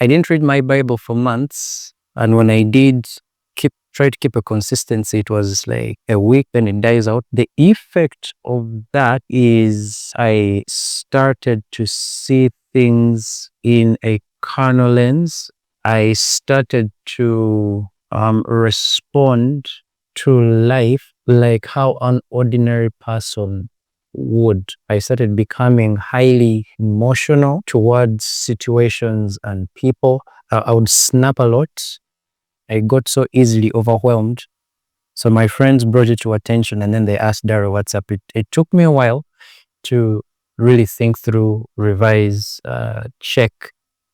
I didn't read my Bible for months. And when I did try to keep a consistency, it was like a week, then it dies out. The effect of that is I started to see things in a carnal lens. I started to respond to life like how an ordinary person would. I started becoming highly emotional towards situations and people. I would snap a lot. I got so easily overwhelmed. So my friends brought it to attention, and then they asked Daryl, what's up? It took me a while to really think through, revise, check,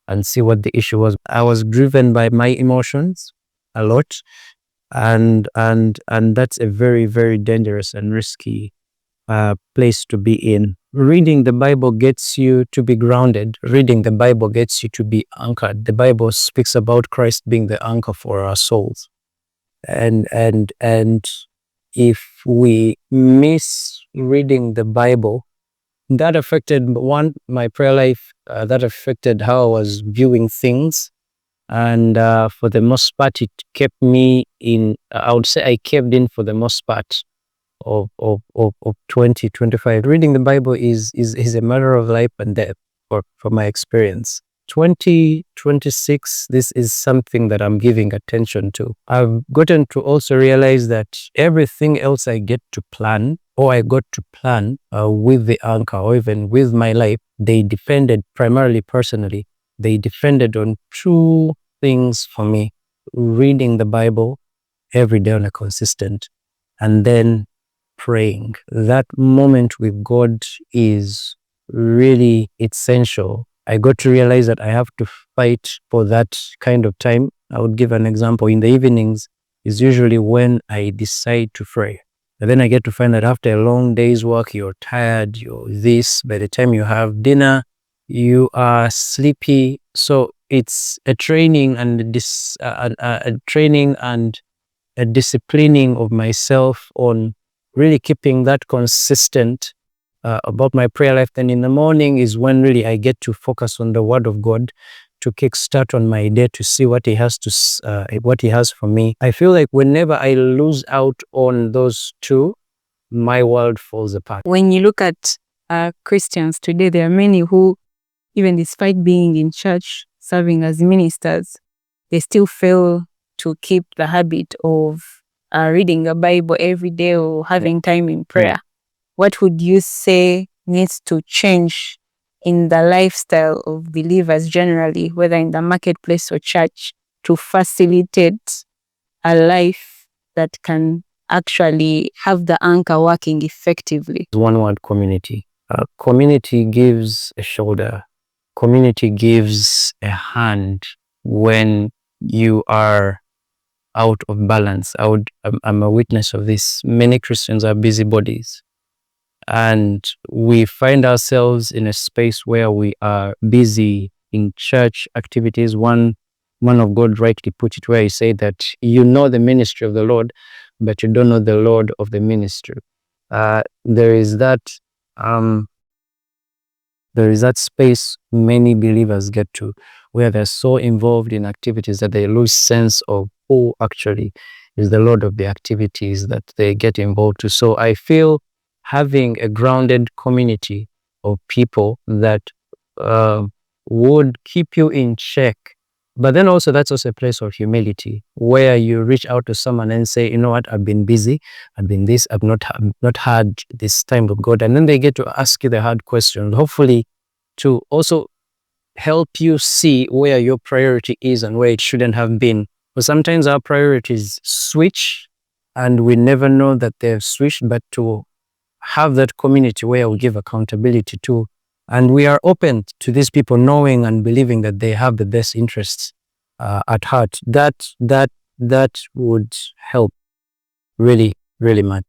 and see what the issue was. I was driven by my emotions a lot, and that's a very, very dangerous and risky place to be in. Reading the Bible gets you to be grounded. Reading the Bible gets you to be anchored. The Bible speaks about Christ being the anchor for our souls. And if we miss reading the Bible, that affected my prayer life. That affected how I was viewing things. And for the most part, it kept me in, I would say I kept in for the most part of 2025. Reading the Bible is a matter of life and death from my experience. 2026, this is something that I'm giving attention to. I've gotten to also realize that everything else I get to plan, or I got to plan with the anchor, or even with my life, they depended primarily personally. They depended on two things for me: reading the Bible every day on a consistent, and then praying. That moment with God is really essential. I got to realize that I have to fight for that kind of time. I would give an example. In the evenings is usually when I decide to pray. And then I get to find that after a long day's work, you're tired, you're this. By the time you have dinner, you are sleepy. So it's a training and a training and a disciplining of myself on really keeping that consistent about my prayer life. Then in the morning is when really I get to focus on the Word of God to kickstart on my day, to see what He has what He has for me. I feel like whenever I lose out on those two, my world falls apart. When you look at Christians today, there are many who, even despite being in church, serving as ministers, they still fail to keep the habit of reading the Bible every day or having time in prayer. What would you say needs to change in the lifestyle of believers generally, whether in the marketplace or church, to facilitate a life that can actually have the anchor working effectively? One word: community. Community gives a shoulder. Community gives a hand when you are out of balance. I'm a witness of this. Many Christians are busybodies, and we find ourselves in a space where we are busy in church activities. One of God rightly put it, where he said that you know the ministry of the Lord, but you don't know the Lord of the ministry. There is that space many believers get to, where they're so involved in activities that they lose sense of who actually is the Lord of the activities that they get involved to. So I feel having a grounded community of people that would keep you in check. But then also, that's also a place of humility, where you reach out to someone and say, you know what, I've been busy, I've been this, I've not had this time with God. And then they get to ask you the hard questions, hopefully to also help you see where your priority is and where it shouldn't have been. But sometimes our priorities switch and we never know that they've switched, but to have that community where we give accountability to, and we are open to these people, knowing and believing that they have the best interests at heart. That would help really, really much.